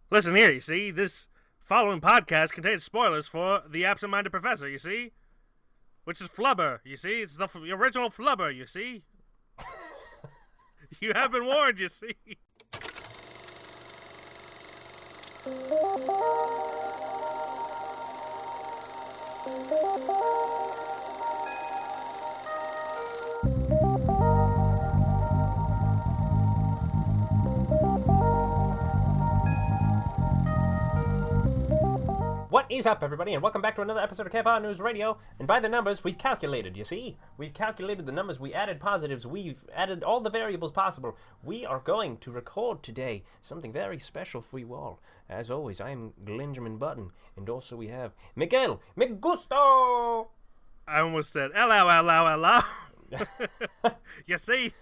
Listen here, you see, this following podcast contains spoilers for The Absent-Minded Professor, you see? Which is Flubber, you see? It's the original Flubber, you see? You have been warned, you see? What is up, everybody, and welcome back to another episode of KFR News Radio. And by the numbers, we've calculated, you see? We've calculated the numbers, we added positives, we've added all the variables possible. We are going to record today something very special for you all. As always, I am Glenjamin Button, and also we have Miguel Migusto! I almost said, hello. You see?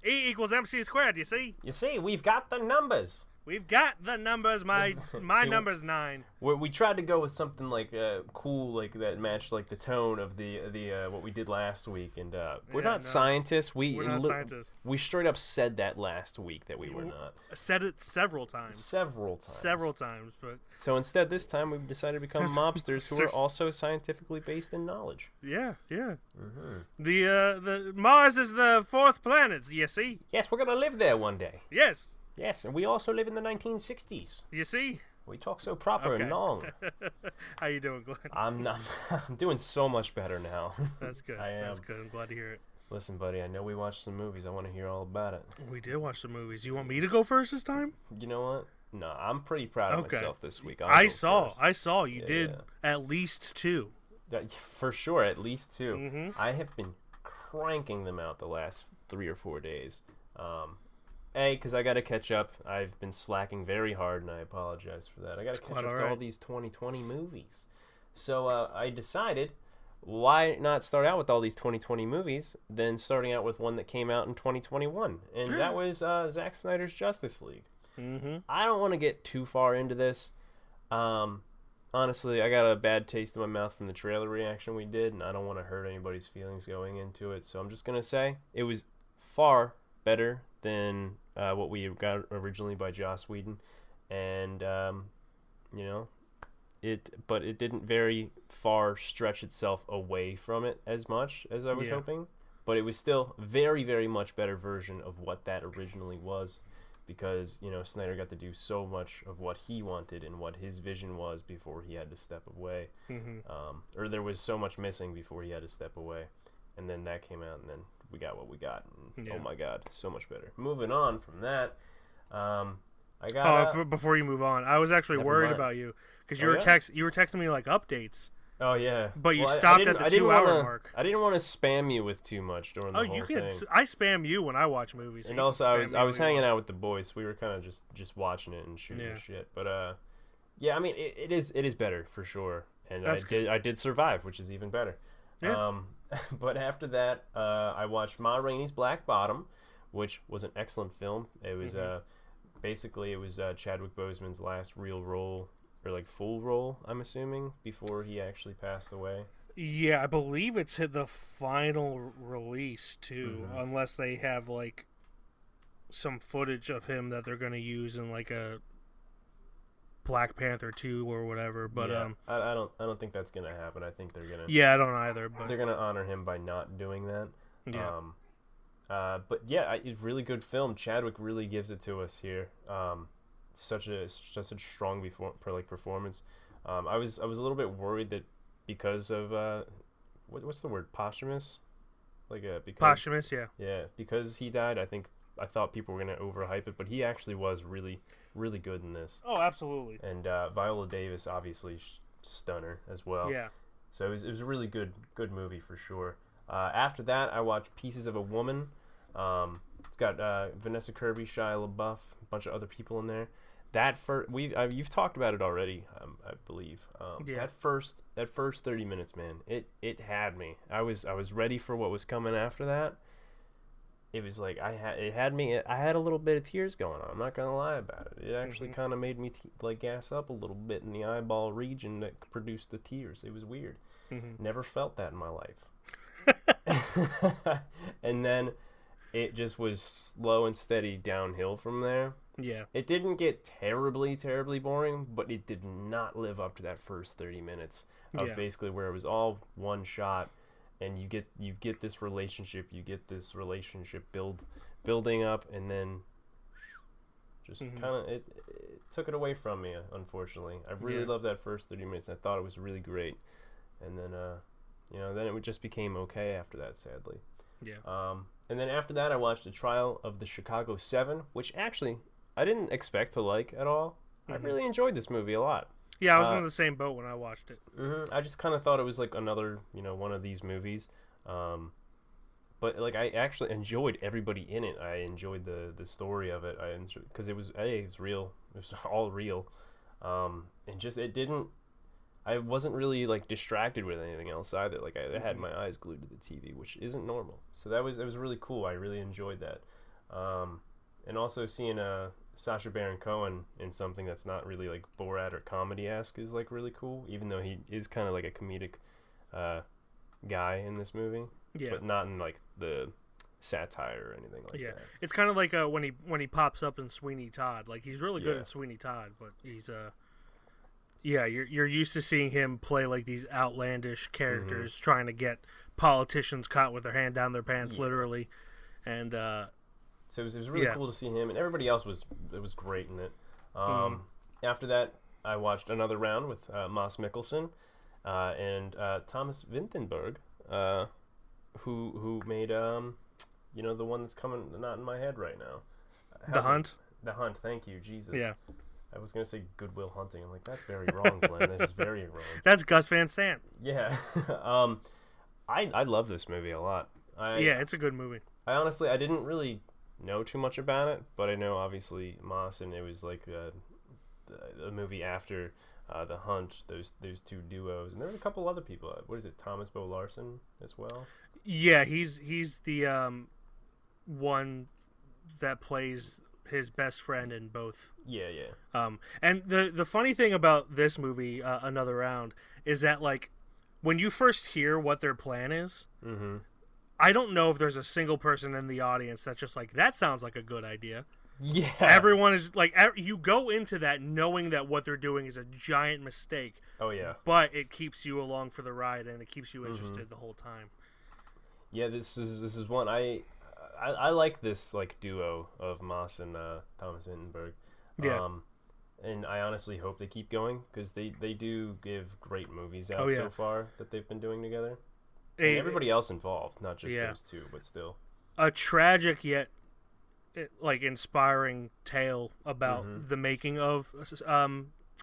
E equals MC squared, you see? You see, we've got the numbers. We've got the numbers. My number's 9. We tried to go with something like cool, like that matched like the tone of the what we did last week, and we're not scientists. We're not scientists. We straight up said that last week that we were not. Said it several times. But so instead, this time we've decided to become mobsters who are also scientifically based in knowledge. Yeah. Mm-hmm. The Mars is the 4th planet. You see? Yes, we're gonna live there one day. Yes, and we also live in the 1960s. You see? We talk so proper and long. How you doing, Glenn? I'm doing so much better now. That's good. I am. That's good. I'm glad to hear it. Listen, buddy, I know we watched some movies. I want to hear all about it. We did watch some movies. You want me to go first this time? You know what? No, I'm pretty proud of myself this week. I saw you did at least 2. For sure, at least 2. Mm-hmm. I have been cranking them out the last 3 or 4 days. Because I got to catch up. I've been slacking very hard, and I apologize for that. I got to catch up to all these 2020 movies. So I decided, why not start out with all these 2020 movies, then starting out with one that came out in 2021, and that was Zack Snyder's Justice League. Mm-hmm. I don't want to get too far into this. Honestly, I got a bad taste in my mouth from the trailer reaction we did, and I don't want to hurt anybody's feelings going into it. So I'm just going to say it was far better than what we got originally by Joss Whedon, and but it didn't very far stretch itself away from it as much as I was hoping. But it was still very, very much better version of what that originally was, because Snyder got to do so much of what he wanted and what his vision was before he had to step away, or there was so much missing before he had to step away, and then that came out, and then we got what we got. And, oh my God, so much better. Moving on from that, I got. Before you move on, I was actually worried about you because you were texting me like updates. Oh yeah, but you stopped at the 2-hour mark. I didn't want to spam you with too much during the whole thing. I spam you when I watch movies. And also, I was hanging out with the boys. So we were kind of just watching it and shooting shit. But yeah, I mean, it is better for sure. And I did survive, which is even better. Yeah. But after that, I watched Ma Rainey's Black Bottom, which was an excellent film. It was basically Chadwick Boseman's last real role, or like full role, I'm assuming, before he actually passed away. Yeah, I believe it's hit the final release too, unless they have like some footage of him that they're going to use in like a Black Panther 2 or whatever, but I don't think that's gonna happen. I think they're gonna I don't either, but they're gonna honor him by not doing that. But yeah, it's a really good film. Chadwick really gives it to us here. Such a strong performance. I was a little bit worried that because of what's the word, posthumous, posthumous, because he died. I thought people were gonna overhype it, but he actually was really good in this. Oh, absolutely. And Viola Davis, obviously, stunner as well. Yeah. So it was a really good movie for sure. After that, I watched Pieces of a Woman. It's got Vanessa Kirby, Shia LaBeouf, a bunch of other people in there. You've talked about it already, I believe. That first 30 minutes, man, it had me. I was ready for what was coming after that. It was like I had a little bit of tears going on. I'm not gonna lie about it. It actually kind of made me gas up a little bit in the eyeball region that produced the tears. It was weird. Never felt that in my life. And then it just was slow and steady downhill from there. Yeah. It didn't get terribly boring, but it did not live up to that first 30 minutes of basically where it was all one shot, and you get this relationship, building up, and then just kind of it took it away from me, unfortunately. I really loved that first 30 minutes. I thought it was really great, and then then it just became okay after that, sadly. Yeah. And then after that, I watched The Trial of the Chicago 7, which actually I didn't expect to like at all. I really enjoyed this movie a lot. Yeah, I was in the same boat when I watched it. I just kind of thought it was like another, one of these movies. But like I actually enjoyed everybody in it. I enjoyed the story of it. I enjoyed because it was real. It was all real. And just it didn't. I wasn't really like distracted with anything else either. Like I had my eyes glued to the TV, which isn't normal. So it was really cool. I really enjoyed that. And also seeing Sacha Baron Cohen in something that's not really like Borat or comedy-esque is like really cool. Even though he is kind of like a comedic guy in this movie, but not in like the satire or anything like that. Yeah, it's kind of like when he pops up in Sweeney Todd. Like he's really good in Sweeney Todd, but he's you're used to seeing him play like these outlandish characters trying to get politicians caught with their hand down their pants, literally, and so it was really cool to see him, and everybody else was great in it. After that, I watched Another Round with Mads Mikkelsen and Thomas Vinterberg, who made the one that's coming not in my head right now. The Hunt. The Hunt. Thank you, Jesus. Yeah. I was gonna say Good Will Hunting. I'm like, that's very wrong, Glenn. That is very wrong. That's Gus Van Sant. Yeah. I love this movie a lot. It's a good movie. I didn't really know too much about it, but I know obviously Moss, and it was like a movie after The Hunt. Those two duos, and there was a couple other people. What is it? Thomas Bo Larson as well. Yeah, he's the one that plays his best friend in both. Yeah. And the funny thing about this movie, Another Round, is that like when you first hear what their plan is, I don't know if there's a single person in the audience that's just like, that sounds like a good idea. Yeah. Everyone is like, you go into that knowing that what they're doing is a giant mistake. Oh yeah. But it keeps you along for the ride, and it keeps you interested the whole time. Yeah, this is one I like this like duo of Moss and Thomas Vinterberg. Yeah. And I honestly hope they keep going, because they do give great movies out so far that they've been doing together. And everybody else involved, not just those two, but still. A tragic yet like inspiring tale about the making of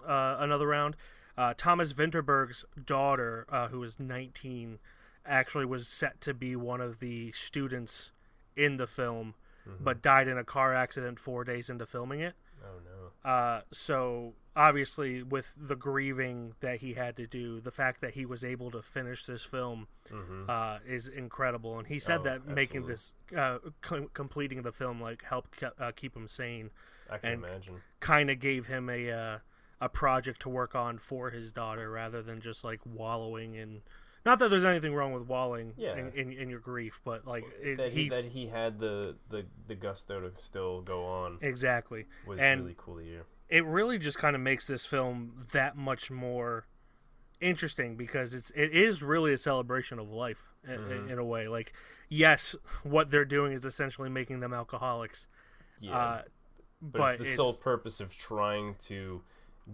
Another Round. Thomas Vinterberg's daughter, who was 19, actually was set to be one of the students in the film, but died in a car accident 4 days into filming it. Oh no. So obviously, with the grieving that he had to do, the fact that he was able to finish this film is incredible. And he said that making this, completing the film, like helped keep him sane. I can imagine. Kind of gave him a project to work on for his daughter, rather than just like wallowing in. Not that there's anything wrong with wallowing in your grief, but like that he had the gusto to still go on. Exactly. Was really cool to hear. It really just kind of makes this film that much more interesting, because it is really a celebration of life in a way. Like, yes, what they're doing is essentially making them alcoholics. Yeah. But it's the sole purpose of trying to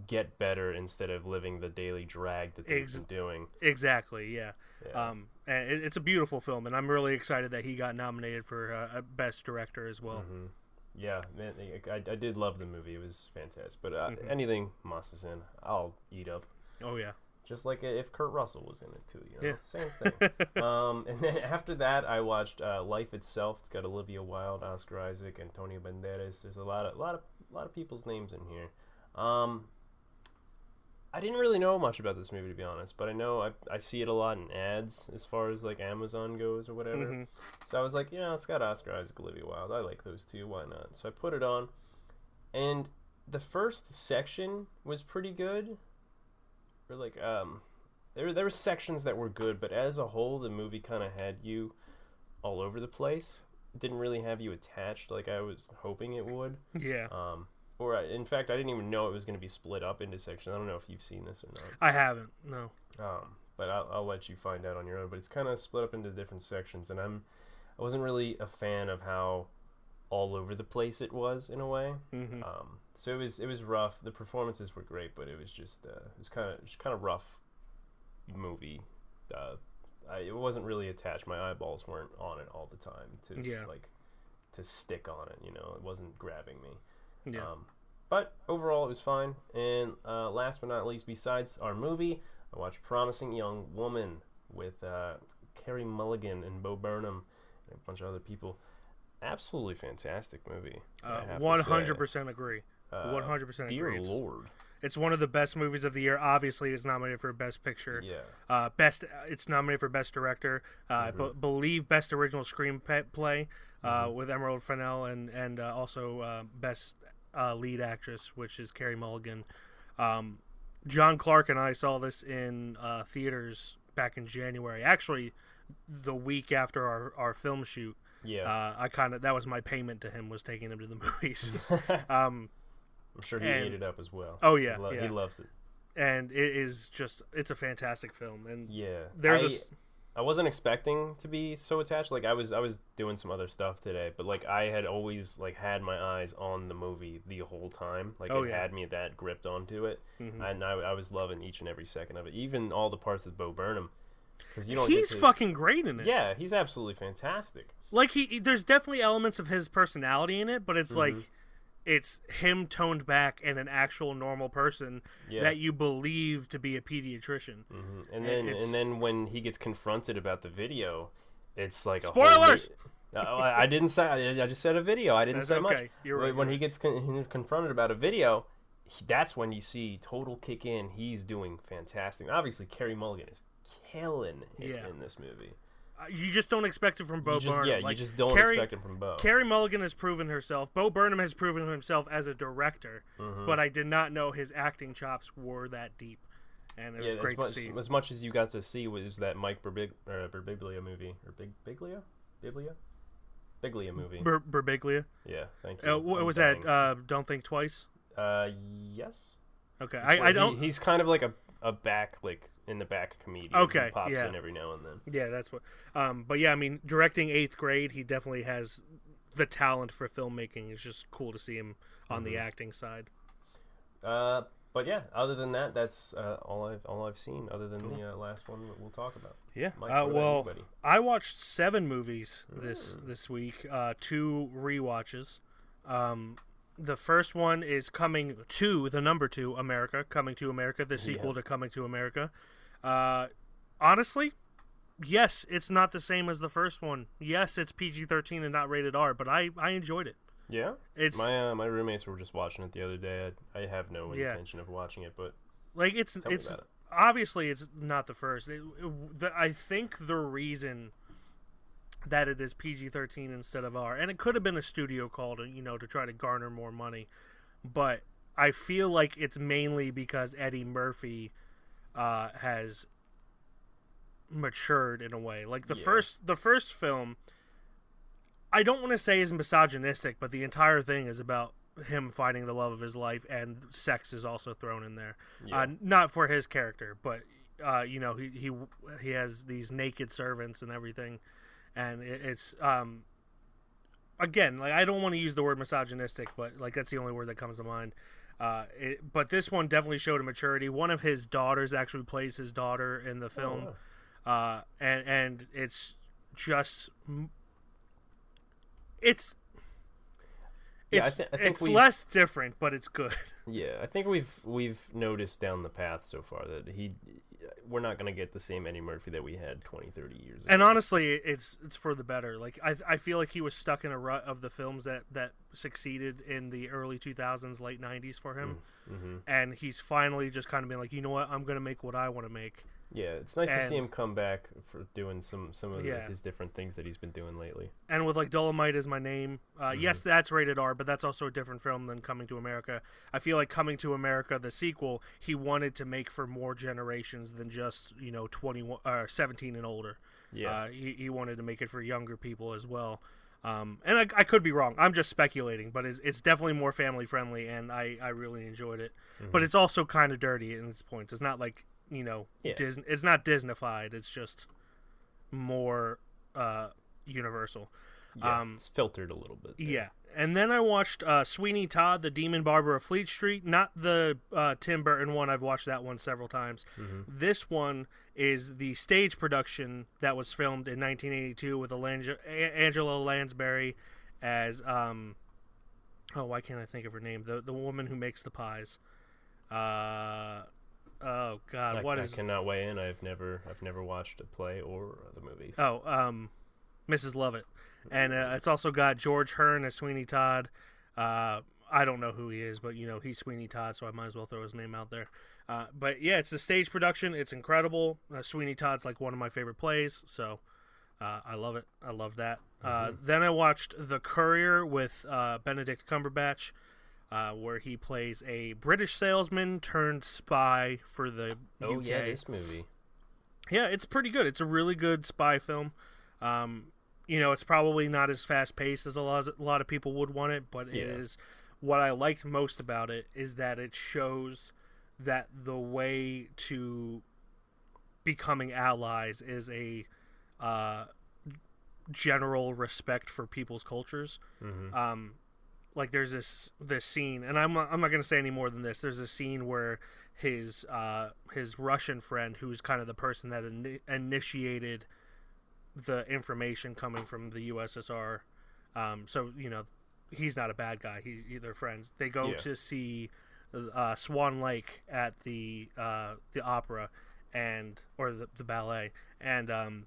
get better instead of living the daily drag that they've been doing. Exactly, yeah. And it's a beautiful film, and I'm really excited that he got nominated for Best Director as well. Yeah, man, I did love the movie. It was fantastic. But anything Moss is in, I'll eat up. Oh, yeah. Just like if Kurt Russell was in it, too. Same thing. And then after that, I watched Life Itself. It's got Olivia Wilde, Oscar Isaac, Antonio Banderas. There's a lot of people's names in here. I didn't really know much about this movie, to be honest, but I know I see it a lot in ads as far as like Amazon goes or whatever. So I was like, it's got Oscar Isaac, Olivia Wilde. I like those two. Why not? So I put it on, and the first section was pretty good. Or like there were sections that were good, but as a whole, the movie kind of had you all over the place. didn't really have you attached like I was hoping it would. Yeah. In fact, I didn't even know it was going to be split up into sections. I don't know if you've seen this or not. I haven't. No. But I'll let you find out on your own. But it's kind of split up into different sections, and I wasn't really a fan of how all over the place it was in a way. Mm-hmm. So it was rough. The performances were great, but it was just kind of rough movie. It wasn't really attached. My eyeballs weren't on it all the time to stick on it. You know, it wasn't grabbing me. Yeah. But overall, it was fine. And last but not least, besides our movie, I watched Promising Young Woman with Carey Mulligan and Bo Burnham and a bunch of other people. Absolutely fantastic movie. 100% agree. 100% agree. Dear Lord. It's one of the best movies of the year. Obviously, it's nominated for Best Picture. Yeah. It's nominated for Best Director. I believe Best Original Screenplay with Emerald Fennell and also Best Lead Actress, which is Carey Mulligan. John Clark and I saw this in theaters back in January. Actually, the week after our film shoot. Yeah. That was my payment to him, was taking him to the movies. I'm sure he ate it up as well. Oh yeah, he loves it. And it is it's a fantastic film. And yeah, I wasn't expecting to be so attached. Like I was doing some other stuff today, but like I had always like had my eyes on the movie the whole time. Like had me that gripped onto it, and I was loving each and every second of it. Even all the parts with Bo Burnham, because he's fucking great in it. Yeah, he's absolutely fantastic. Like there's definitely elements of his personality in it, but it's like it's him toned back and an actual normal person that you believe to be a pediatrician. And then when he gets confronted about the video, it's like spoilers. I didn't say. I just said a video. I didn't say much. You're right. When he gets confronted about a video, that's when you see total kick in. He's doing fantastic. Obviously, Carey Mulligan is killing it in this movie. You just don't expect it from Bo Burnham. Yeah, you just don't expect it from Bo. Carey Mulligan has proven herself. Bo Burnham has proven himself as a director, but I did not know his acting chops were that deep, and it was great to see. As much as you got to see was that Mike Birbiglia movie, or Biglia movie. Birbiglia? Yeah, thank you. What was that? Don't Think Twice? Yes. Okay, I don't... He's kind of like a back, like, in the back comedian. Okay, who pops in every now and then. Yeah, that's what... but yeah, I mean, directing 8th Grade, he definitely has the talent for filmmaking. It's just cool to see him on the acting side. But yeah, other than that, that's all I've seen, other than the last one that we'll talk about. Yeah. Mike, I watched 7 movies this week, 2 rewatches. The first one is Coming to America, the sequel to Coming to America. Honestly, yes, it's not the same as the first one. Yes, it's PG-13 and not rated R, but I enjoyed it. Yeah, it's my roommates were just watching it the other day. I have no intention of watching it, but like it's obviously it's not the first. I think the reason that it is PG-13 instead of R, and it could have been a studio call to try to garner more money, but I feel like it's mainly because Eddie Murphy has matured in a way. Like the first film, I don't want to say is misogynistic, but the entire thing is about him finding the love of his life, and sex is also thrown in there. Not for his character, but he has these naked servants and everything, and it's again, like, I don't want to use the word misogynistic, but like that's the only word that comes to mind. But this one definitely showed a maturity. One of his daughters actually plays his daughter in the film, and it's just. It's I think it's less different, but it's good. Yeah, I think we've noticed down the path so far that we're not going to get the same Eddie Murphy that we had 20, 30 years ago. And honestly, it's for the better. Like I feel like he was stuck in a rut of the films that succeeded in the early 2000s, late 90s for him. And he's finally just kind of been like, you know what, I'm going to make what I want to make. Yeah, it's nice to see him come back for doing some of his different things that he's been doing lately. And with like Dolomite Is My Name, yes, that's rated R, but that's also a different film than Coming to America. I feel like Coming to America, the sequel, he wanted to make for more generations than just 21 or 17 and older. Yeah, he wanted to make it for younger people as well. And I could be wrong. I'm just speculating, but it's definitely more family friendly, and I really enjoyed it. Mm-hmm. But it's also kind of dirty in its points. It's not like, Disney. It's not Disneyfied. It's just more universal. Yeah, it's filtered a little bit there. Yeah. And then I watched Sweeney Todd, the Demon Barber of Fleet Street. Not the Tim Burton one. I've watched that one several times. Mm-hmm. This one is the stage production that was filmed in 1982 with Angela Lansbury as why can't I think of her name? The woman who makes the pies. Oh God, I cannot weigh in. I've never watched a play or the movies. Mrs. Lovett. And it's also got George Hearn as Sweeney Todd. I don't know who he is, but he's Sweeney Todd, so I might as well throw his name out there. But yeah, it's the stage production. It's incredible. Sweeney Todd's like one of my favorite plays, so I love it. I love that. Then I watched The Courier with Benedict Cumberbatch, where he plays a British salesman turned spy for the UK. Oh yeah, this movie. Yeah, it's pretty good. It's a really good spy film. It's probably not as fast paced as a lot of people would want it, but it is. What I liked most about it is that it shows that the way to becoming allies is a general respect for people's cultures. Mm-hmm. Like there's this scene, and I'm not going to say any more than this. There's a scene where his Russian friend, who's kind of the person that initiated the information coming from the USSR, so he's not a bad guy. They're friends. They go to see Swan Lake at the opera or the ballet, and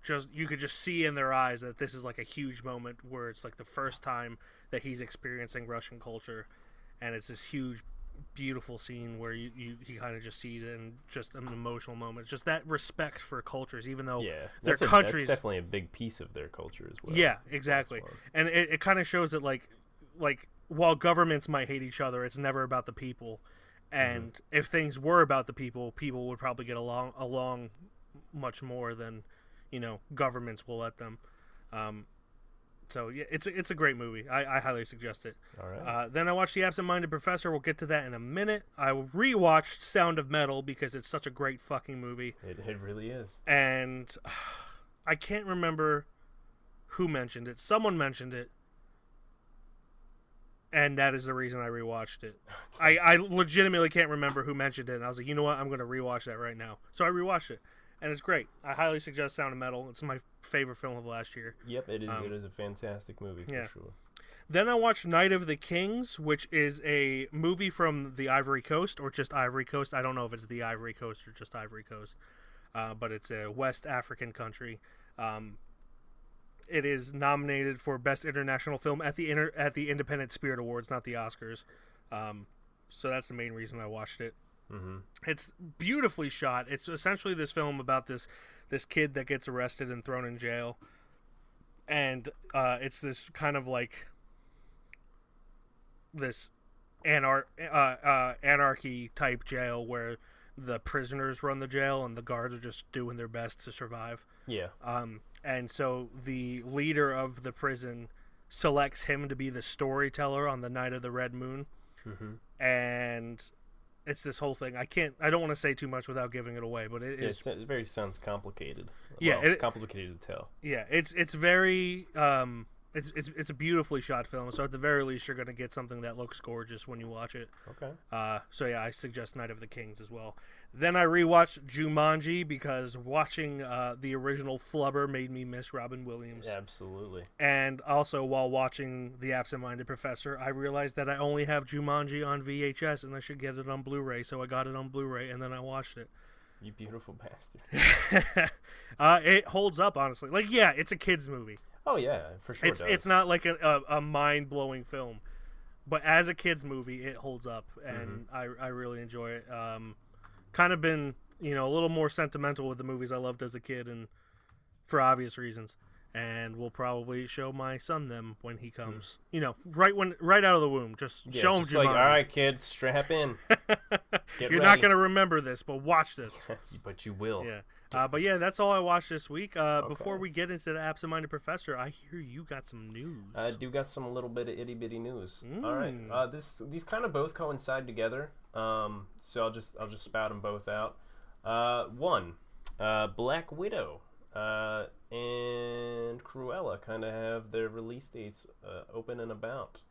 just you could just see in their eyes that this is like a huge moment where it's like the first time that he's experiencing Russian culture, and it's this huge, beautiful scene where he kind of just sees it and just an emotional moment. It's just that respect for cultures, even though their countries, that's definitely a big piece of their culture as well. Yeah, exactly. And it kind of shows that like while governments might hate each other, it's never about the people. And if things were about the people would probably get along much more than governments will let them. So yeah, it's a great movie. I highly suggest it. All right. Then I watched The Absent-Minded Professor. We'll get to that in a minute. I rewatched Sound of Metal because it's such a great fucking movie. It really is. And I can't remember who mentioned it. Someone mentioned it. And that is the reason I rewatched it. I legitimately can't remember who mentioned it. And I was like, you know what? I'm going to rewatch that right now. So I rewatched it. And it's great. I highly suggest Sound of Metal. It's my favorite film of last year. Yep, it is. It is a fantastic movie for sure. Then I watched Night of the Kings, which is a movie from the Ivory Coast, or just Ivory Coast. I don't know if it's the Ivory Coast or just Ivory Coast, but it's a West African country. It is nominated for Best International Film at the Independent Spirit Awards, not the Oscars. So that's the main reason I watched it. Mm-hmm. It's beautifully shot. It's essentially this film about this kid that gets arrested and thrown in jail, and it's this kind of like this anarchy type jail where the prisoners run the jail and the guards are just doing their best to survive. Yeah. And so the leader of the prison selects him to be the storyteller on the night of the red moon. Mm-hmm. And it's this whole thing. I don't want to say too much without giving it away, but it is. It very sounds complicated. Yeah, well, complicated to tell. Yeah, it's very it's a beautifully shot film. So at the very least, you're gonna get something that looks gorgeous when you watch it. Okay. So yeah, I suggest Night of the Kings as well. Then I rewatched Jumanji because watching the original Flubber made me miss Robin Williams. Absolutely. And also while watching The Absent-Minded Professor, I realized that I only have Jumanji on VHS and I should get it on Blu-ray. So I got it on Blu-ray and then I watched it. You beautiful bastard. It holds up, honestly. Like, yeah, it's a kid's movie. Oh yeah, for sure. It's not like a mind-blowing film, but as a kid's movie, it holds up, and I really enjoy it. Kind of been a little more sentimental with the movies I loved as a kid, and for obvious reasons. and we'll probably show my son them when he comes. You know, right out of the womb. Just show him just Jumanji. like, all right, kid, strap in. You're not gonna remember this, but watch this. But you will. Yeah. But yeah, that's all I watched this week. Before we get into the Absent-Minded Professor, I hear you got some news. I do got some little bit of itty bitty news. All right. These kind of both coincide together. So I'll just spout them both out. One, Black Widow and Cruella kind of have their release dates open and about.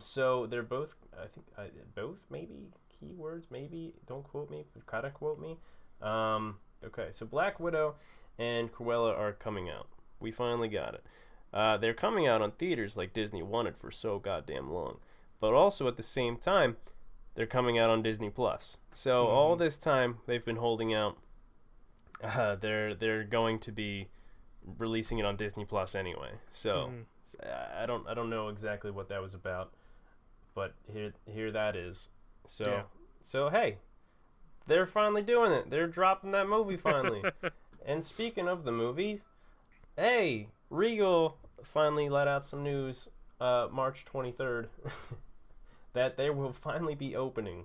So they're both, I think, both maybe keywords, maybe. Don't quote me. Kind of quote me. Okay, so Black Widow and Cruella are coming out. We finally got it. They're coming out on theaters like Disney wanted for so goddamn long. But also at the same time, they're coming out on Disney Plus. So all this time they've been holding out. They're going to be releasing it on Disney Plus anyway. So I don't know exactly what that was about, but here that is. So hey, they're finally doing it. They're dropping that movie finally. And speaking of the movies, hey, Regal finally let out some news March 23rd that they will finally be opening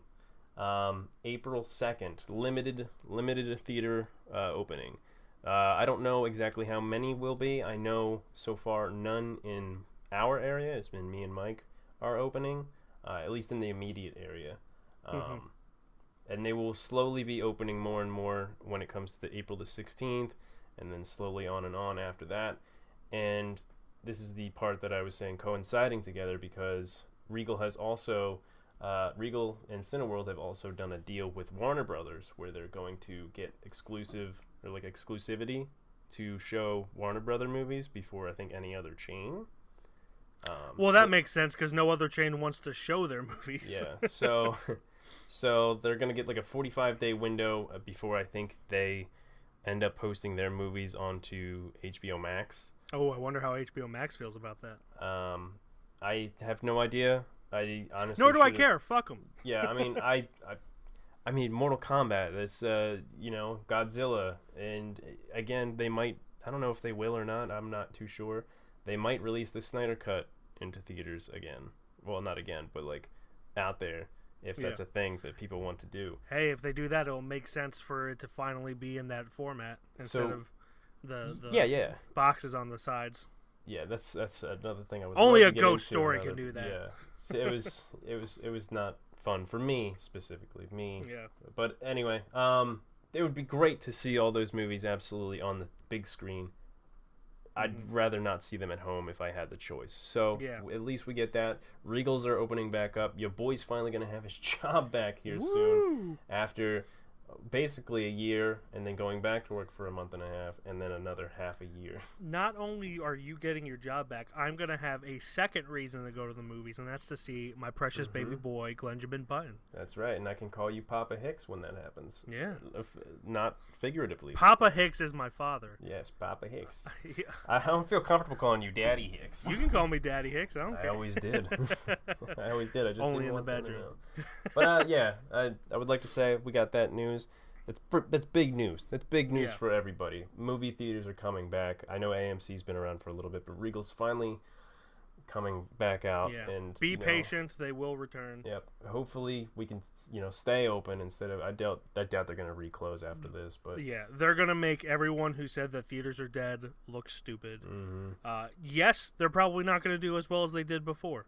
April 2nd, limited theater opening. I don't know exactly how many will be. I know so far none in our area. It's been me and Mike are opening, at least in the immediate area. And they will slowly be opening more and more when it comes to April the 16th, and then slowly on and on after that. And this is the part that I was saying coinciding together, because Regal has also, Regal and Cineworld have also done a deal with Warner Brothers where they're going to get exclusivity to show Warner Brother movies before I think any other chain. Well, that makes sense because no other chain wants to show their movies. Yeah, so they're going to get like a 45-day window before I think they end up posting their movies onto HBO Max. Oh, I wonder how HBO Max feels about that. I have no idea. I honestly Nor do I care. Fuck them. Yeah, I mean, I mean, Mortal Kombat, that's, Godzilla. And again, they might, I don't know if they will or not. I'm not too sure. They might release the Snyder Cut into theaters again. Well, not again, but like out there. If that's a thing that people want to do. Hey, if they do that, it'll make sense for it to finally be in that format instead of the boxes on the sides. Yeah, that's another thing I would. Only love a to get ghost into story can do that. Yeah, it was not fun for me specifically. Yeah. But anyway, it would be great to see all those movies absolutely on the big screen. I'd rather not see them at home if I had the choice. So at least we get that. Regals are opening back up. Your boy's finally going to have his job back here soon after basically a year, and then going back to work for a month and a half, and then another half a year. Not only are you getting your job back, I'm going to have a second reason to go to the movies, and that's to see my precious baby boy, Glenjamin Button. That's right, and I can call you Papa Hicks when that happens. Yeah. Not figuratively. Papa Hicks is my father. Yes, Papa Hicks. I don't feel comfortable calling you Daddy Hicks. You can call me Daddy Hicks. I don't care. I always did. I always did. I just only didn't in the want bedroom. But I would like to say we got that news. That's big news. That's big news for everybody. Movie theaters are coming back. I know AMC's been around for a little bit, but Regal's finally coming back out. Yeah. And be patient. They will return. Yep. Hopefully we can stay open instead of. I doubt they're going to reclose after this. But yeah, they're going to make everyone who said that theaters are dead look stupid. Yes, they're probably not going to do as well as they did before.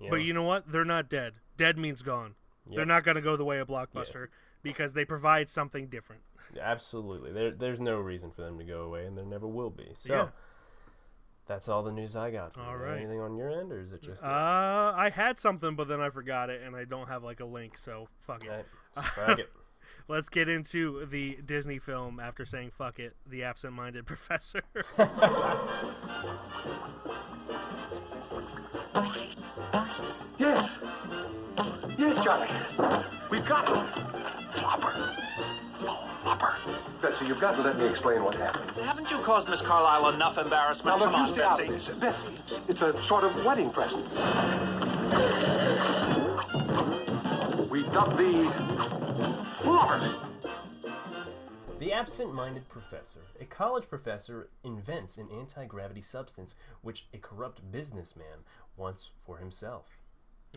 Yeah. But you know what? They're not dead. Dead means gone. Yep. They're not going to go the way of Blockbuster. Yeah. Because they provide something different. Absolutely. There's no reason for them to go away, and there never will be. So, that's all the news I got. All right. Anything on your end, or is it just... I had something, but then I forgot it, and I don't have, a link, so fuck it. Right. Fuck it. Let's get into the Disney film after saying fuck it, The Absent-Minded Professor. Yes. Yes, Johnny. We've got him. Flopper. Betsy, you've got to let me explain what happened. Haven't you caused Miss Carlyle enough embarrassment? Now, look, Come you on, stay out of this. Betsy, it's a sort of wedding present. We dubbed the Floppers. The absent-minded professor. A college professor invents an anti-gravity substance which a corrupt businessman wants for himself.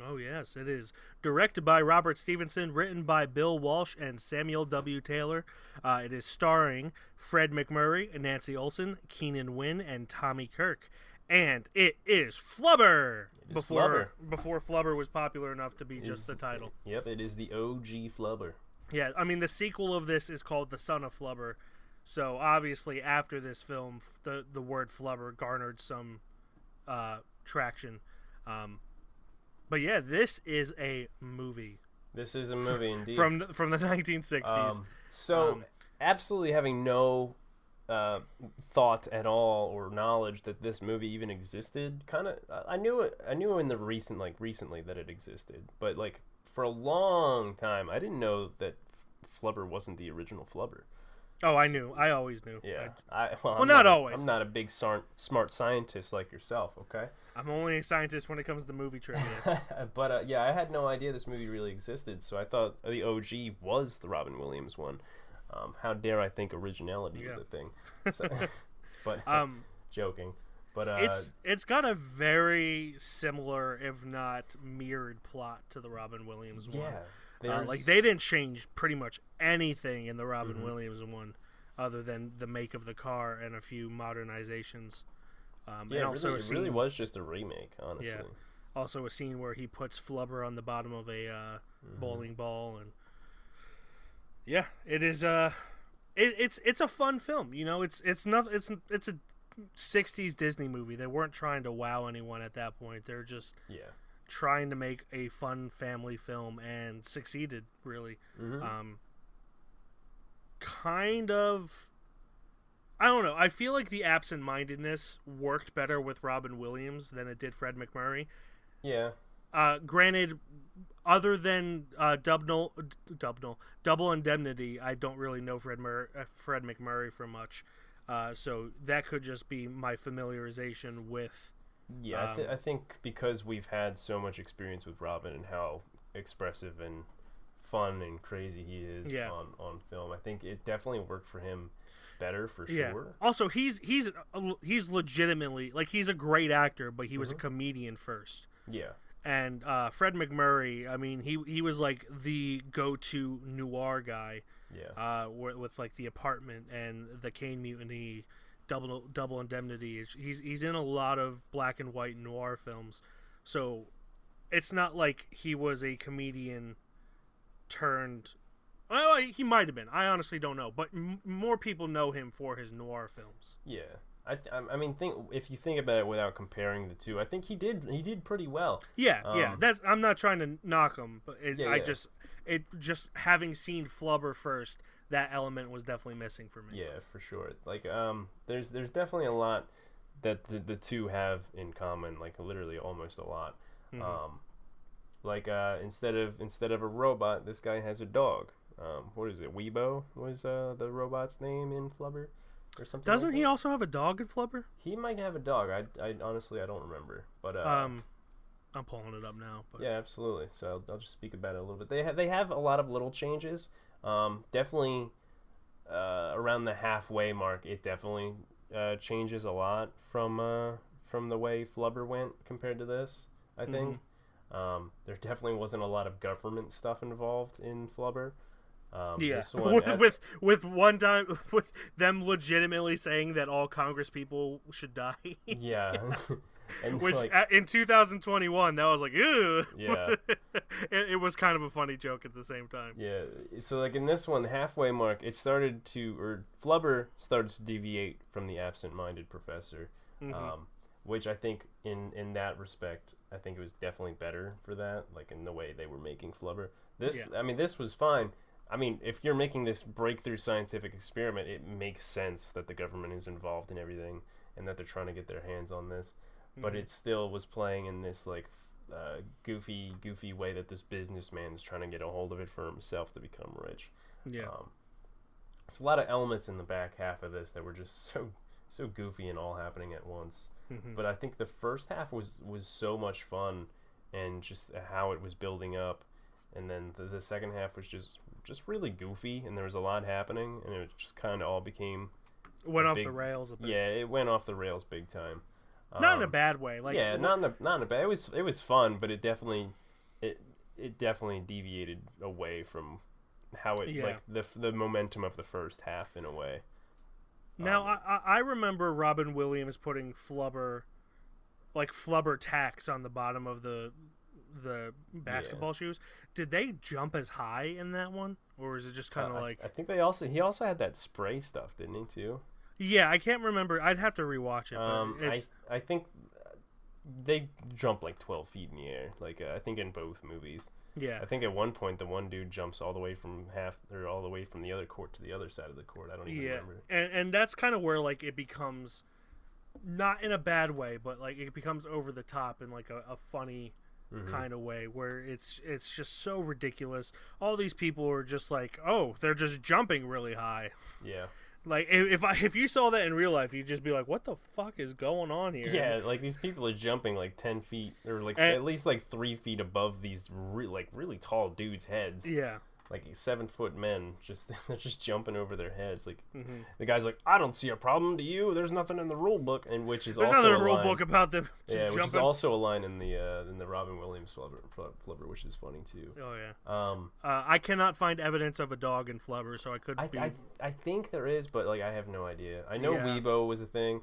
Oh, yes, it is. Directed by Robert Stevenson, written by Bill Walsh and Samuel W. Taylor. It is starring Fred McMurray, Nancy Olson, Keenan Wynn, and Tommy Kirk. And it is Flubber! Before Flubber was popular enough to be just the title. Yep, it is the OG Flubber. Yeah, I mean, the sequel of this is called The Son of Flubber. So, obviously, after this film, the word Flubber garnered some traction. But yeah, this is a movie. This is a movie, indeed. From the 1960s. Absolutely having no thought at all or knowledge that this movie even existed. I knew recently that it existed, but like for a long time, I didn't know that Flubber wasn't the original Flubber. Oh, I knew. I always knew. Yeah. I'm not always. I'm not a big smart scientist like yourself, okay? I'm only a scientist when it comes to movie trivia. But yeah, I had no idea this movie really existed, so I thought the OG was the Robin Williams one. How dare I think originality was a thing? So, but joking. But it's got a very similar, if not mirrored, plot to the Robin Williams one. Like they didn't change pretty much anything in the Robin Williams one, other than the make of the car and a few modernizations. And also it really was just a remake, honestly. Yeah. Also a scene where he puts Flubber on the bottom of a bowling ball, and yeah, it is. It's a fun film. You know, it's a 60s Disney movie. They weren't trying to wow anyone at that point. They're just trying to make a fun family film and succeeded, really. Kind of, I don't know. I feel like the absent-mindedness worked better with Robin Williams than it did Fred McMurray. Yeah. Granted, other than Double Indemnity, I don't really know Fred McMurray for much. So that could just be my familiarization with. Yeah, I think because we've had so much experience with Robin and how expressive and fun and crazy he is on film, I think it definitely worked for him better for sure. Also, he's legitimately, like, he's a great actor, but he was a comedian first. Yeah. And Fred McMurray, I mean, he was like the go-to noir guy. Yeah. With like The Apartment and The Cane Mutiny, Double Indemnity. He's in a lot of black and white noir films, so it's not like he was a comedian turned. Well, he might have been. I honestly don't know, but more people know him for his noir films. Yeah. I mean, if you think about it without comparing the two, I think he did pretty well. Yeah. I'm not trying to knock him, but just having seen Flubber first, that element was definitely missing for me. Yeah, for sure. Like, there's definitely a lot that the two have in common. Like, literally almost a lot. Instead of a robot, this guy has a dog. What is it? Weebo was the robot's name in Flubber. Or something. Doesn't like he that? also have a dog in Flubber? He might have a dog. I honestly don't remember. But I'm pulling it up now. But. Yeah, absolutely. So I'll just speak about it a little bit. They have a lot of little changes. Definitely around the halfway mark, it definitely changes a lot from the way Flubber went compared to this. I think there definitely wasn't a lot of government stuff involved in Flubber. This one with them legitimately saying that all Congress people should die. Yeah. And which in 2021 that was like, ew. Yeah. it was kind of a funny joke at the same time. Yeah. So like in this one, halfway mark, Flubber started to deviate from the absent-minded professor, which I think in that respect, I think it was definitely better for that, like in the way they were making Flubber. I mean, this was fine. I mean, if you're making this breakthrough scientific experiment, it makes sense that the government is involved in everything and that they're trying to get their hands on this. But it still was playing in this like goofy way that this businessman is trying to get a hold of it for himself to become rich. Yeah. There's a lot of elements in the back half of this that were just so goofy and all happening at once. But I think the first half was so much fun, and just how it was building up, and then the second half was just just really goofy, and there was a lot happening, and it just kind of all became went off the rails a bit. Yeah, it went off the rails big time. Not in a bad way. Like yeah, not in a bad. It was fun, but it definitely deviated away from how it like the momentum of the first half in a way. Now I remember Robin Williams putting flubber tacks on the bottom of the basketball shoes. Did they jump as high in that one, or is it just kind of like? I think he also had that spray stuff, didn't he too? Yeah, I can't remember. I'd have to rewatch it. But I think they jump like 12 feet in the air. Like I think in both movies. Yeah. I think at one point the one dude jumps all the way from the other court to the other side of the court. I don't even remember. And that's kind of where like it becomes, not in a bad way, but like it becomes over the top in like a funny kind of way where it's just so ridiculous. All these people are just like, oh, they're just jumping really high. Yeah. Like if you saw that in real life, you'd just be like, "What the fuck is going on here?" Yeah, like these people are jumping like 10 feet or like at least like 3 feet above these really tall dudes' heads. Yeah, like 7-foot men they're just jumping over their heads. Like the guy's like, "I don't see a problem. Do you? There's nothing in the rule book," and which is there's also nothing in the rule book about them. Yeah, which jumping. is also a line in the Robin Williams flubber, which is funny too. Oh yeah. I cannot find evidence of a dog in Flubber, so I could. I think there is, but like I have no idea. I know Weebo was a thing,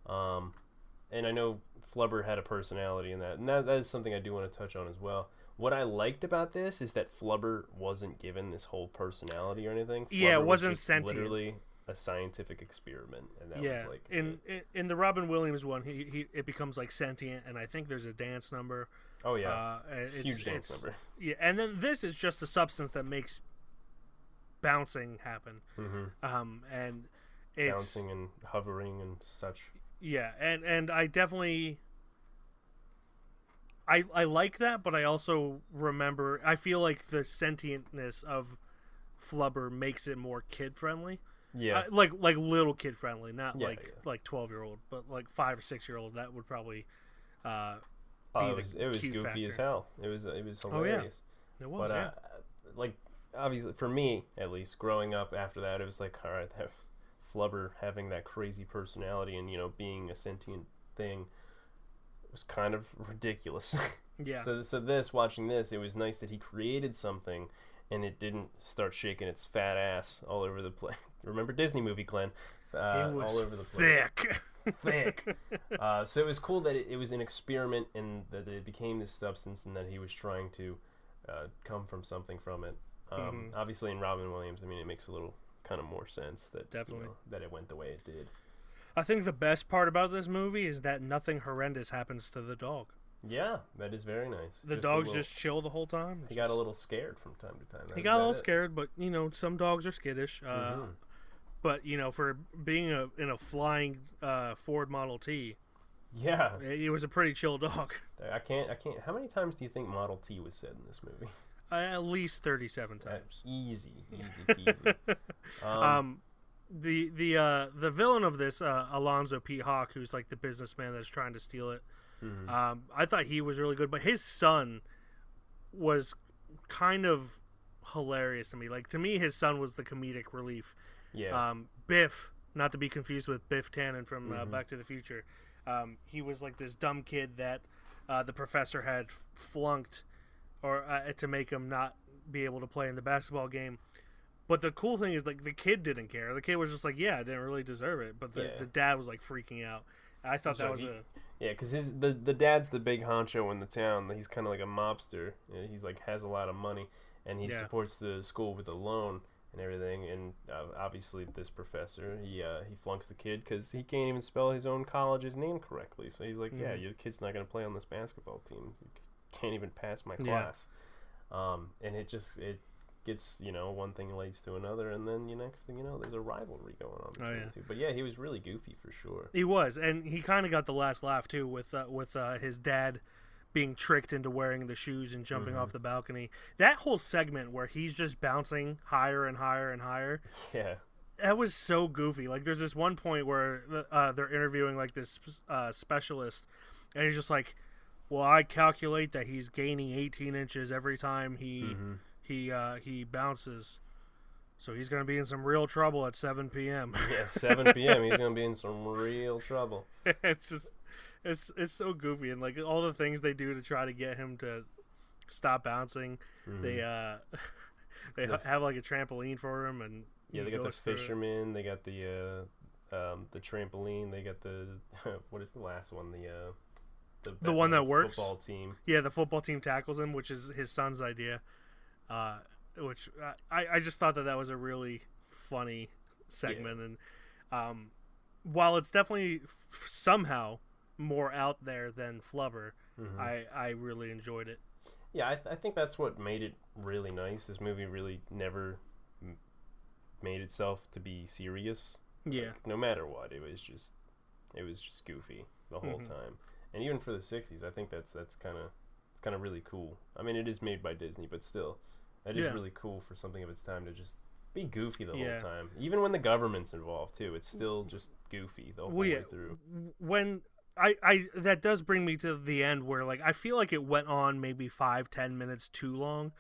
and I know Flubber had a personality in that, and that is something I do want to touch on as well. What I liked about this is that Flubber wasn't given this whole personality or anything. Flubber it wasn't was just sentient. Literally a scientific experiment, and that was like in the Robin Williams one, it becomes like sentient, and I think there's a dance number. Oh yeah, huge dance number. Yeah, and then this is just a substance that makes bouncing happen. And it's bouncing and hovering and such. Yeah, and I definitely. I like that, but I also remember, I feel like the sentientness of Flubber makes it more kid friendly. Yeah, like little kid friendly, not like 12-year-old, but like 5 or 6-year-old. That would probably. It was goofy factor. As hell. It was hilarious. Oh yeah, it was. But like obviously for me at least, growing up after that, it was like, all right, that Flubber having that crazy personality and being a sentient thing was kind of ridiculous. Yeah. So watching this, it was nice that he created something, and it didn't start shaking its fat ass all over the place. Remember Disney movie, Glenn? It was all over the place. thick. So it was cool that it was an experiment, and that it became this substance, and that he was trying to come from something from it. Obviously, in Robin Williams, I mean, it makes a little kind of more sense that definitely that it went the way it did. I think the best part about this movie is that nothing horrendous happens to the dog. Yeah, that is very nice. The dogs just chill the whole time. He got a little scared from time to time. He got a little scared, but some dogs are skittish. But for being in a flying Ford Model T, yeah, it was a pretty chill dog. I can't. How many times do you think Model T was said in this movie? At least 37 times. Easy peasy. The villain of this, Alonzo P. Hawk, who's like the businessman that's trying to steal it. I thought he was really good, but his son was kind of hilarious to me. Like, to me, his son was the comedic relief. Yeah. Biff, not to be confused with Biff Tannen from Back to the Future. He was like this dumb kid that the professor had flunked or to make him not be able to play in the basketball game. But the cool thing is, like, the kid didn't care. The kid was just like, yeah, I didn't really deserve it. But the dad was, like, freaking out. I thought that was Yeah, because the dad's the big honcho in the town. He's kind of like a mobster. He's, like, has a lot of money. And he supports the school with a loan and everything. And obviously this professor, he flunks the kid because he can't even spell his own college's name correctly. So he's like, yeah, your kid's not going to play on this basketball team. You can't even pass my class. And it gets, one thing leads to another, and then next thing you know, there's a rivalry going on between the two. But yeah, he was really goofy for sure. He was, and he kind of got the last laugh too with his dad being tricked into wearing the shoes and jumping off the balcony. That whole segment where he's just bouncing higher and higher and higher. Yeah. That was so goofy. Like, there's this one point where they're interviewing like this specialist, and he's just like, well, I calculate that he's gaining 18 inches every time he bounces. So he's going to be in some real trouble at 7 p.m. Yeah, 7 p.m. He's going to be in some real trouble. It's just, it's so goofy, and like all the things they do to try to get him to stop bouncing. They have like a trampoline for him, and yeah, they got the fisherman. They got the trampoline. They got the what is the last one? The one that works. Football team. Yeah, the football team tackles him, which is his son's idea. Which I just thought that was a really funny segment, and while it's definitely somehow more out there than Flubber, I really enjoyed it. Yeah, I think that's what made it really nice. This movie really never made itself to be serious. Yeah. Like, no matter what, it was just goofy the whole time. And even for the 60s, I think that's kind of really cool. I mean, it is made by Disney, but still, it is really cool for something of its time to just be goofy the whole time. Even when the government's involved too, it's still just goofy the whole way through. When I that does bring me to the end where like I feel like it went on maybe 5-10 minutes too long.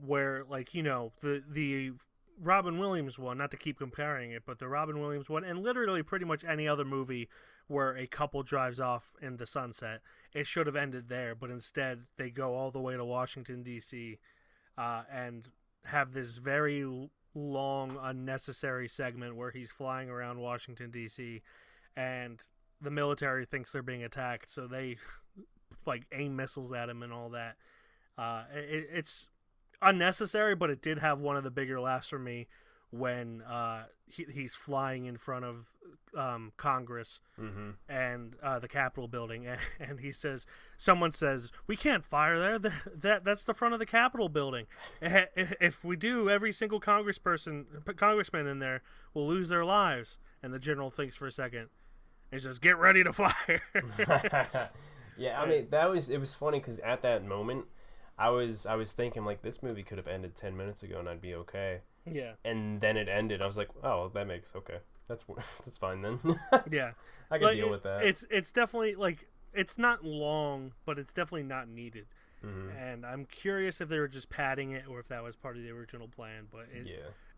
Where like, you know, the Robin Williams one, not to keep comparing it, but the Robin Williams one, and literally pretty much any other movie where a couple drives off in the sunset, it should have ended there, but instead they go all the way to Washington, D.C., and have this very long, unnecessary segment where he's flying around Washington, D.C., and the military thinks they're being attacked, so they like aim missiles at him and all that. It's unnecessary, but it did have one of the bigger laughs for me when he's flying in front of Congress and the Capitol building, and he says, someone says, "We can't fire there. That's the front of the Capitol building. If we do, every single congressman in there will lose their lives." And the general thinks for a second. He says, "Get ready to fire." Yeah, I mean it was funny because at that moment, I was thinking like this movie could have ended 10 minutes ago and I'd be okay. Yeah. And then it ended. I was like, oh, that makes okay. That's fine then. Yeah. I can deal with that. It's definitely like it's not long, but it's definitely not needed. And I'm curious if they were just padding it or if that was part of the original plan. But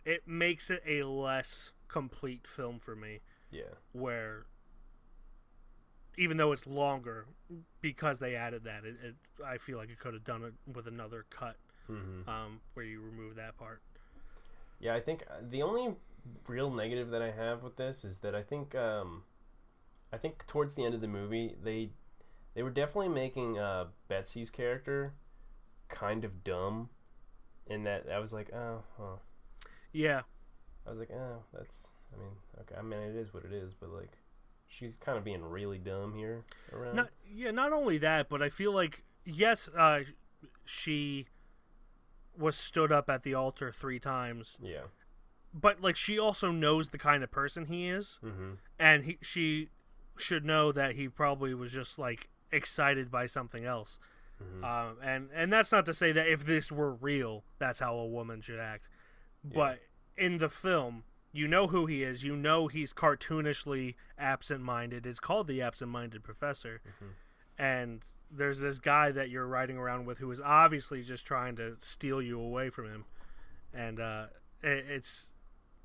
it makes it a less complete film for me. Yeah. Where even though it's longer, because they added that, I feel like it could have done it with another cut, where you remove that part. Yeah, I think the only real negative that I have with this is that I think towards the end of the movie they were definitely making Betsy's character kind of dumb, in that I was like, oh, huh. Yeah. I was like, oh, that's. I mean, okay. I mean, it is what it is, but like. She's kind of being really dumb here around. Not only that, but I feel like, yes, she was stood up at the altar 3 times. Yeah. But, like, she also knows the kind of person he is. And she should know that he probably was just, like, excited by something else. And that's not to say that if this were real, that's how a woman should act. Yeah. But in the film... You know who he is. You know he's cartoonishly absent-minded. It's called the absent-minded professor. And there's this guy that you're riding around with who is obviously just trying to steal you away from him. And it's...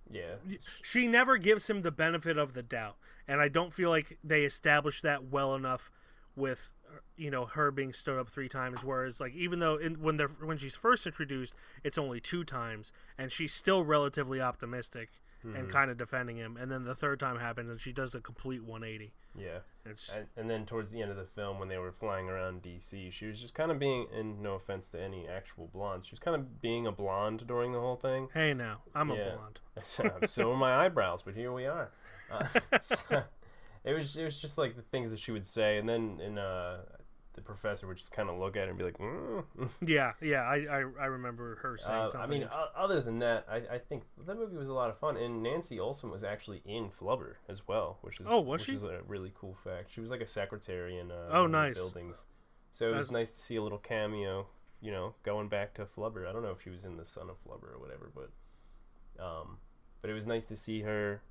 Yeah. She never gives him the benefit of the doubt. And I don't feel like they established that well enough with, you know, her being stood up 3 times. Whereas, like, even though when she's first introduced, it's only 2 times. And she's still relatively optimistic. And kind of defending him, and then the 3rd time happens, and she does a complete 180. Yeah, and then towards the end of the film, when they were flying around D.C., she was just kind of being, and no offense to any actual blondes, she was kind of being a blonde during the whole thing. Hey, now I'm a blonde. So are my eyebrows, but here we are. It was just like the things that she would say, and then in the professor would just kind of look at her and be like, Yeah, I remember her saying something. I mean, other than that, I think that movie was a lot of fun, and Nancy Olsen was actually in Flubber as well, which is is a really cool fact. She was like a secretary in nice. buildings, so it was nice to see a little cameo, you know, going back to Flubber. I don't know if she was in The Son of Flubber or whatever, but it was nice to see her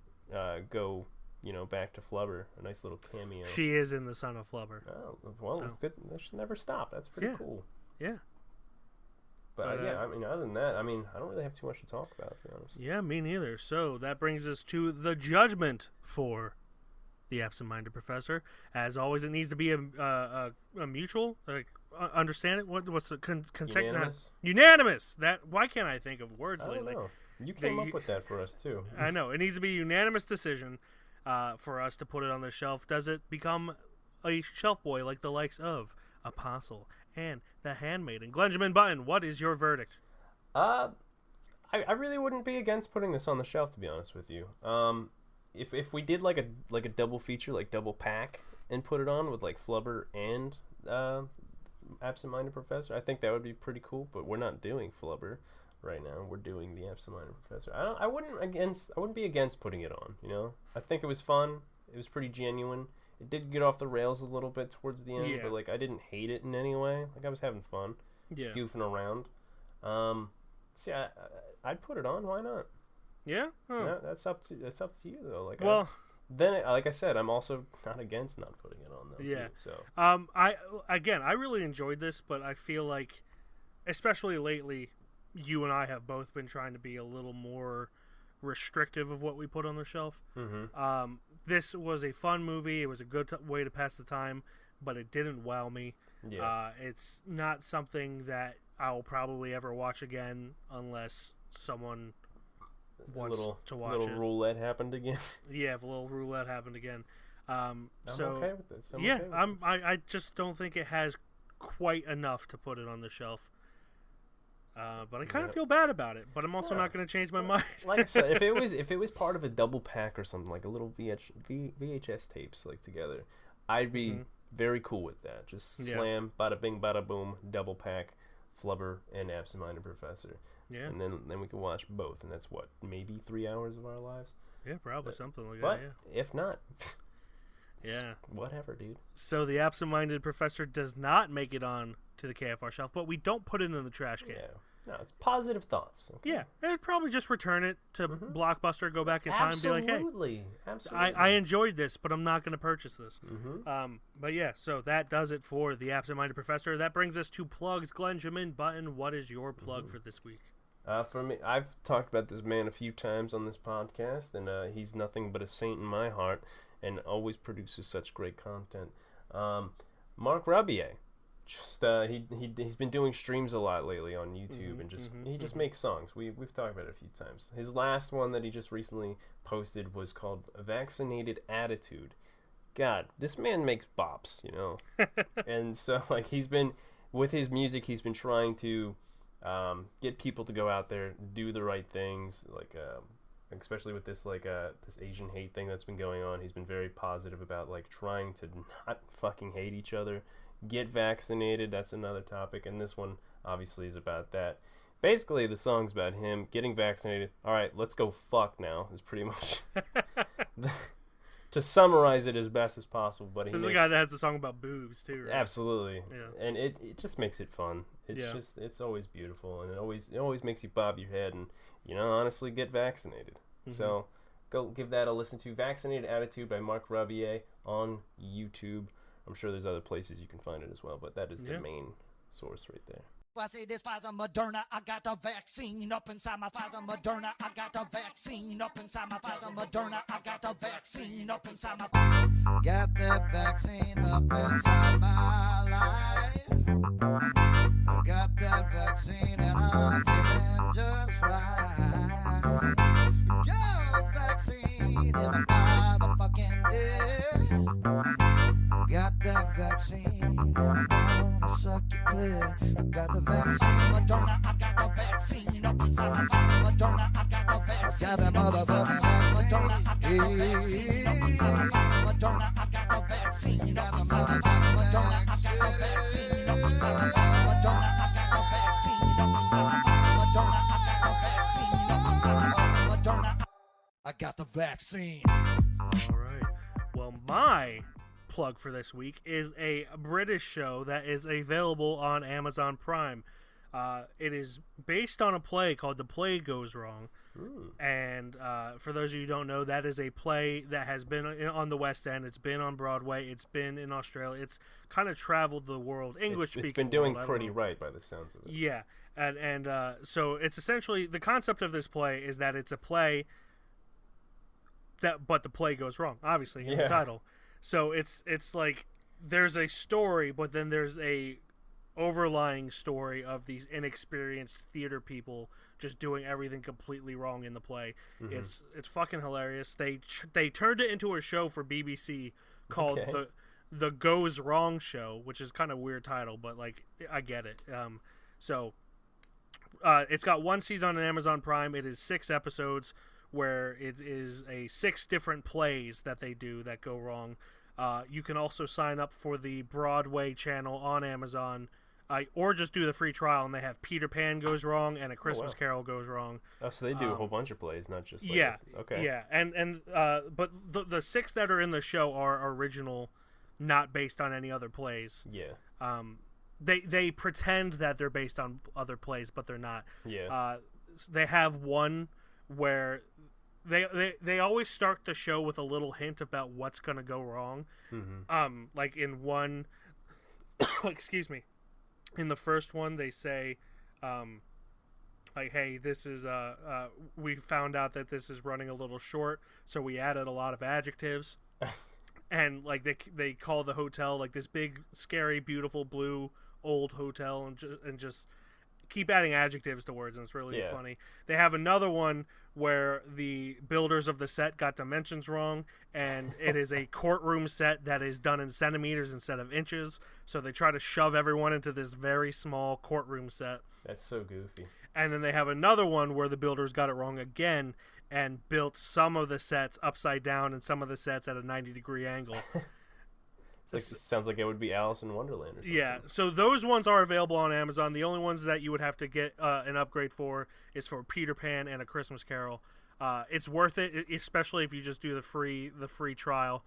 go. You know, back to Flubber, a nice little cameo. She is in The Son of Flubber. Oh, well, so. Good. That should never stop. That's pretty cool. Yeah. But yeah, I mean, other than that, I mean, I don't really have too much to talk about, to be honest. Yeah, me neither. So that brings us to the judgment for the absent-minded professor. As always, it needs to be a mutual, understand it. What's the Unanimous? Unanimous. Why can't I think of words I don't lately? know. You came up with that for us too. I know. It needs to be a unanimous decision for us to put it on the shelf. Does it become a shelf boy like the likes of Apostle and The Handmaiden? Glenjamin Button, what is your verdict? I really wouldn't be against putting this on the shelf, to be honest with you. If we did like a double feature, like double pack, and put it on with like Flubber and Absent-Minded Professor, I think that would be pretty cool. But we're not doing Flubber right now. We're doing the Absent-Minded Professor. I wouldn't be against putting it on. You know, I think it was fun. It was pretty genuine. It did get off the rails a little bit towards the end, but like I didn't hate it in any way. Like I was having fun, just goofing around. So yeah, I'd put it on. Why not? Yeah, yeah, that's up to you though. Like, like I said, I'm also not against not putting it on though. Yeah. Too, so I really enjoyed this, but I feel like, especially lately, you and I have both been trying to be a little more restrictive of what we put on the shelf. Mm-hmm. This was a fun movie. It was a good way to pass the time, but it didn't wow me. Yeah. It's not something that I will probably ever watch again unless someone wants to watch it. Little roulette happened again. Yeah, if a little roulette happened again. I'm okay with this. I just don't think it has quite enough to put it on the shelf. But I kind of feel bad about it. But I'm also not going to change my mind. Like I said, if it was part of a double pack or something, like a little VHS tapes like together, I'd be very cool with that. Just slam, bada bing, bada boom, double pack, Flubber and Absent-Minded Professor. Yeah. And then we can watch both, and that's what, maybe 3 hours of our lives. Yeah, probably something like that. But yeah. If not, yeah, whatever, dude. So the Absent-Minded Professor does not make it on to the KFR shelf, but we don't put it in the trash can. Yeah. No, it's positive thoughts. Okay? Yeah, I'd probably just return it to Blockbuster, go back in time, and be like, hey, absolutely. I enjoyed this, but I'm not going to purchase this. But yeah, so that does it for the Absent-Minded Professor. That brings us to plugs. Glenjamin Button, what is your plug for this week? For me, I've talked about this man a few times on this podcast, and he's nothing but a saint in my heart, and always produces such great content. Mark Rabier. Just he's been doing streams a lot lately on YouTube, and just makes songs. We've talked about it a few times. His last one that he just recently posted was called Vaccinated Attitude. God, this man makes bops, you know. And so like he's been with his music, he's been trying to get people to go out there, do the right things, like especially with this this Asian hate thing that's been going on. He's been very positive about like trying to not fucking hate each other. Get vaccinated, that's another topic, and this one obviously is about that. Basically, the song's about him getting vaccinated. All right, let's go fuck now, is pretty much to summarize it as best as possible. But this is the guy that has the song about boobs, too, right? Absolutely. Yeah. And it just makes it fun. It's it's always beautiful, and it always makes you bob your head, and, you know, honestly, get vaccinated. So go give that a listen to. Vaccinated Attitude by Mark Rabier on YouTube. I'm sure there's other places you can find it as well, but that is the main source right there. I say this Pfizer Moderna, I got the vaccine up inside my Pfizer Moderna, I got the vaccine up inside my Pfizer Moderna, I got the vaccine up inside my got that vaccine up inside my life. I got that vaccine and I'm feeling just right. Got vaccine in the motherfucking day. Got that vaccine, and I'm gonna suck you clear. I got the vaccine, Moderna, I got the vaccine up inside my body, Moderna, I got the vaccine. I got that motherfucking vaccine, Moderna, I got the vaccine up inside my body, Moderna, I got the vaccine up inside my body, Moderna, I got the vaccine up inside my body, Moderna, I got the vaccine up inside my body, Moderna, I got the vaccine up inside my body, Moderna, I got the vaccine. All right. Well, my plug for this week is a British show that is available on Amazon Prime. It is based on a play called The Play Goes Wrong. And for those of you who don't know, that is a play that has been on the West End. It's been on Broadway. It's been in Australia. It's kind of traveled the world. English speaking. It's been doing pretty right by the sounds of it. Yeah. And so it's essentially the concept of this play is that it's a play but the play goes wrong, obviously, in the title. So it's like there's a story, but then there's a overlying story of these inexperienced theater people just doing everything completely wrong in the play. It's fucking hilarious. They turned it into a show for BBC called the Goes Wrong Show, which is kind of a weird title, but like I get it. It's got one season on Amazon Prime. It is 6 episodes where it is 6 different plays that they do that go wrong. You can also sign up for the Broadway channel on Amazon, or just do the free trial, and they have Peter Pan Goes Wrong and A Christmas Carol Goes Wrong. Oh, so they do a whole bunch of plays, not just okay. Yeah, and but the 6 that are in the show are original, not based on any other plays. Yeah. They pretend that they're based on other plays, but they're not. Yeah. They have one where they always start the show with a little hint about what's gonna go wrong. Like in one, excuse me, in the first one they say, like, hey, this is we found out that this is running a little short, so we added a lot of adjectives. And like they call the hotel like this big, scary, beautiful blue old hotel, and just keep adding adjectives to words, and it's really funny. They have another one where the builders of the set got dimensions wrong, and it is a courtroom set that is done in centimeters instead of inches, so they try to shove everyone into this very small courtroom set. That's so goofy. And then they have another one where the builders got it wrong again and built some of the sets upside down and some of the sets at a 90-degree angle. It sounds like it would be Alice in Wonderland or something. Yeah, so those ones are available on Amazon. The only ones that you would have to get an upgrade for is for Peter Pan and A Christmas Carol. It's worth it, especially if you just do the free trial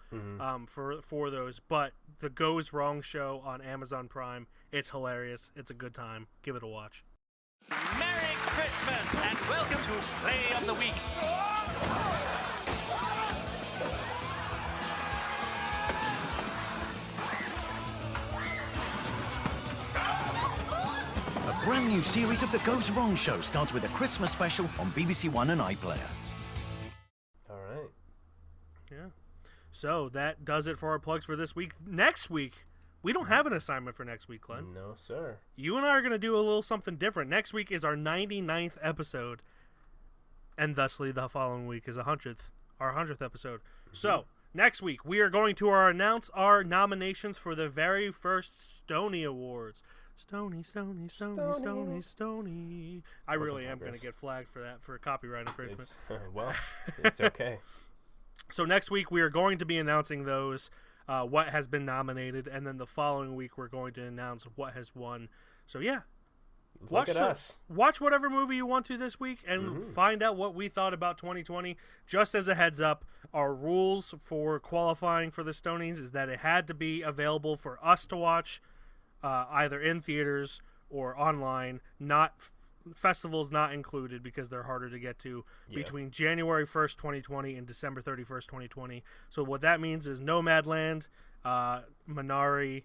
for those. But the Goes Wrong Show on Amazon Prime, it's hilarious. It's a good time. Give it a watch. Merry Christmas and welcome to Play of the Week. A brand new series of The Goes Wrong Show starts with a Christmas special on BBC One and iPlayer. All right. Yeah. So that does it for our plugs for this week. Next week, we don't have an assignment for next week, Glenn. No, sir. You and I are going to do a little something different. Next week is our 99th episode, and thusly the following week is our 100th episode. So next week, we are going to announce our nominations for the very first Stony Awards. Stony. I really am going to get flagged for that, for copyright infringement. Well, it's okay. So next week, we are going to be announcing those, what has been nominated, and then the following week, we're going to announce what has won. So yeah. Look at us. Watch whatever movie you want to this week and find out what we thought about 2020. Just as a heads up, our rules for qualifying for the Stonies is that it had to be available for us to watch, either in theaters or online, not festivals not included because they're harder to get to, between January 1st, 2020 and December 31st, 2020. So what that means is Nomadland, Minari,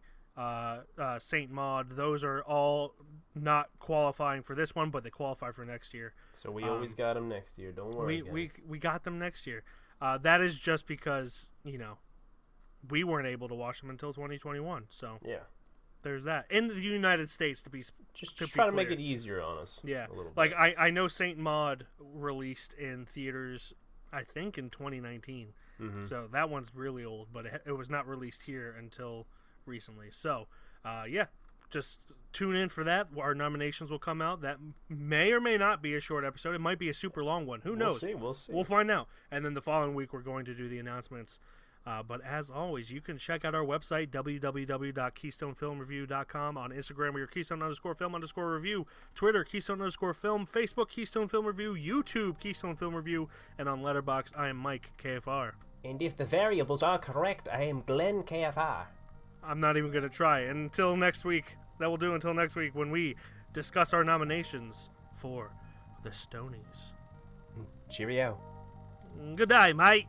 Saint Maud, those are all not qualifying for this one, but they qualify for next year. So we always got them next year. Don't worry, we got them next year. That is just because, we weren't able to watch them until 2021. So yeah, there's that. In the United States, to try to make it easier on us. Yeah, a little like bit. I know Saint Maud released in theaters, I think in 2019. So that one's really old, but it was not released here until recently. So just tune in for that. Our nominations will come out. That may or may not be a short episode. It might be a super long one. Who knows? We'll see. We'll find out. And then the following week, we're going to do the announcements. But as always, you can check out our website, www.keystonefilmreview.com. On Instagram, we are Keystone_Film_Review. Twitter, Keystone_Film. Facebook, Keystone Film Review. YouTube, Keystone Film Review. And on Letterboxd, I am Mike, KFR. And if the variables are correct, I am Glenn, KFR. I'm not even going to try. Until next week. That will do until next week when we discuss our nominations for the Stonies. Cheerio. Good day, mate.